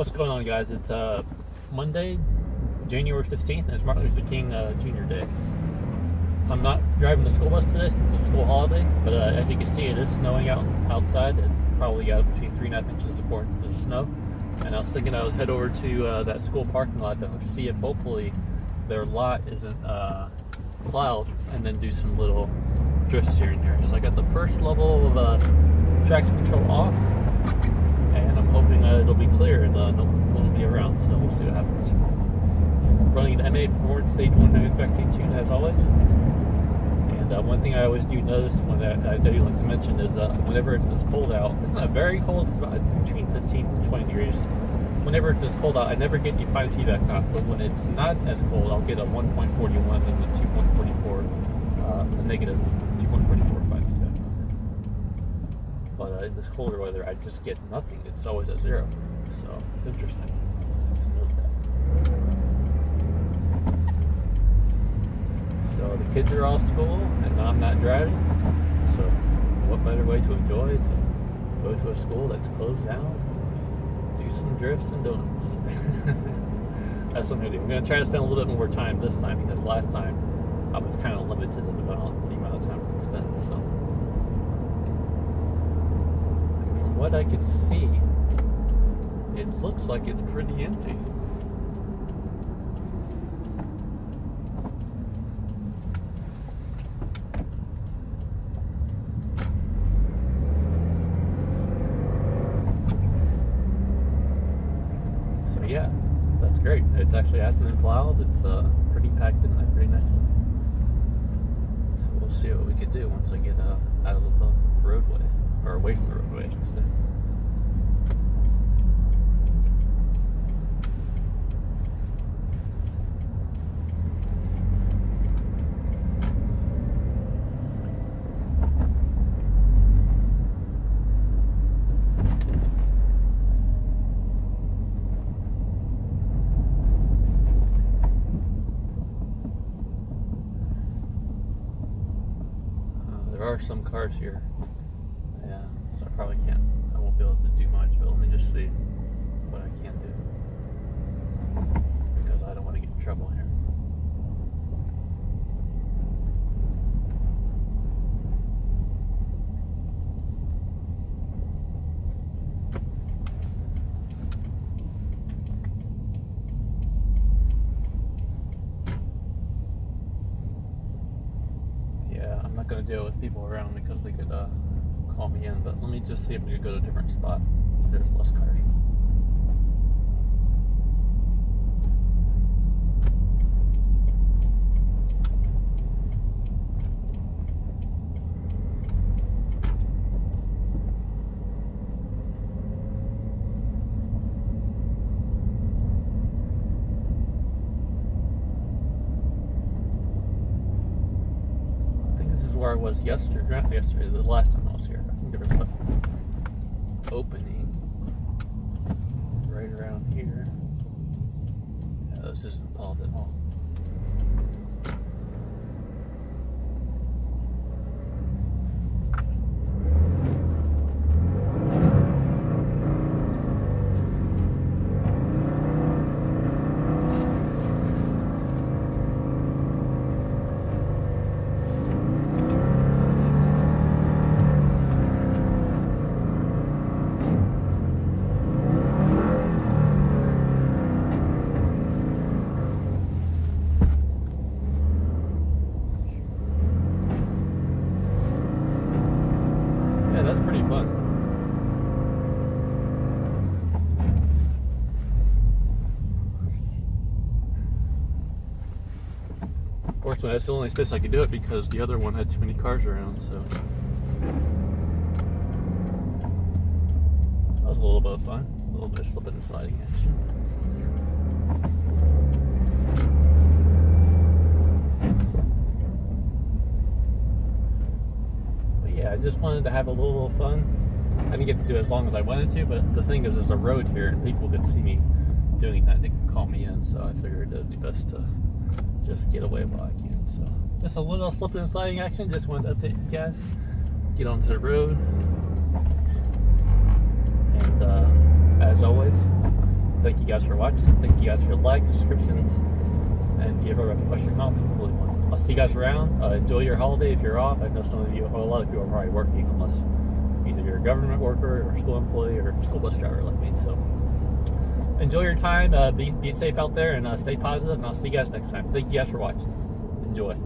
What's going on, guys? It's Monday, January 15th, and it's Martin Luther King Jr. Day. I'm not driving the school bus today since it's a school holiday, but as you can see, it is snowing outside. It probably got between 3.5 inches to 4 inches of snow. And I was thinking I would head over to that school parking lot to see if hopefully their lot isn't plowed, and then do some little drifts here and there. So I got the first level of traction control off, and I'm hoping it'll be clear and no one will be around, so we'll see what happens. Running an MA Performance Stage 1 manufacturing tune as always. And one thing I always do notice when I do like to mention is whenever it's this cold out, it's not very cold, it's about between 15 and 20 degrees. Whenever it's this cold out, I never get any fine feedback on it, but when it's not as cold, I'll get a 1.41 and a 2.44, a negative 2.44 fine feedback on it. But in this colder weather, I just get nothing. It's always at 0. So it's interesting to note that. So the kids are off school, and I'm not driving. So what better way to enjoy to go to a school that's closed down? Do some drifts and donuts. That's what I'm going to do. I'm going to try to spend a little bit more time this time, because last time I was kind of limited in the amount of time I could spend. So from what I can see, it looks like it's pretty empty. Yeah, that's great. It's actually hasn't been plowed. It's pretty packed in there, pretty nicely. So we'll see what we can do once I get out of the roadway, or away from the roadway, I should say. There are some cars here. Yeah, so I won't be able to do much, but let me just see what I can do, because I don't want to get in trouble here. I'm not going to deal with people around because they could call me in, but let me just see if we could go to a different spot. There's less cars. Where I was yesterday, not yesterday, the last time I was here. I think there was an opening right around here. Yeah, this isn't plowed at all. That's pretty fun. Fortunately, that's the only space I could do it because the other one had too many cars around, so that was a little bit of fun. A little bit of slipping and sliding action. I just wanted to have a little fun. I didn't get to do it as long as I wanted to, but the thing is, there's a road here and people could see me doing that. They can call me in, so I figured it'd be best to just get away while I can. So just a little slipping and sliding action. Just wanted to update you guys. Get onto the road. And as always, Thank you guys for watching. Thank you guys for likes, subscriptions, and if you ever have a question or comment, please I'll see you guys around. Enjoy your holiday if you're off. I know some of you, well, a lot of people are probably working, unless either you're a government worker or a school employee or a school bus driver like me. So enjoy your time. Be safe out there and stay positive. And I'll see you guys next time. Thank you guys for watching. Enjoy.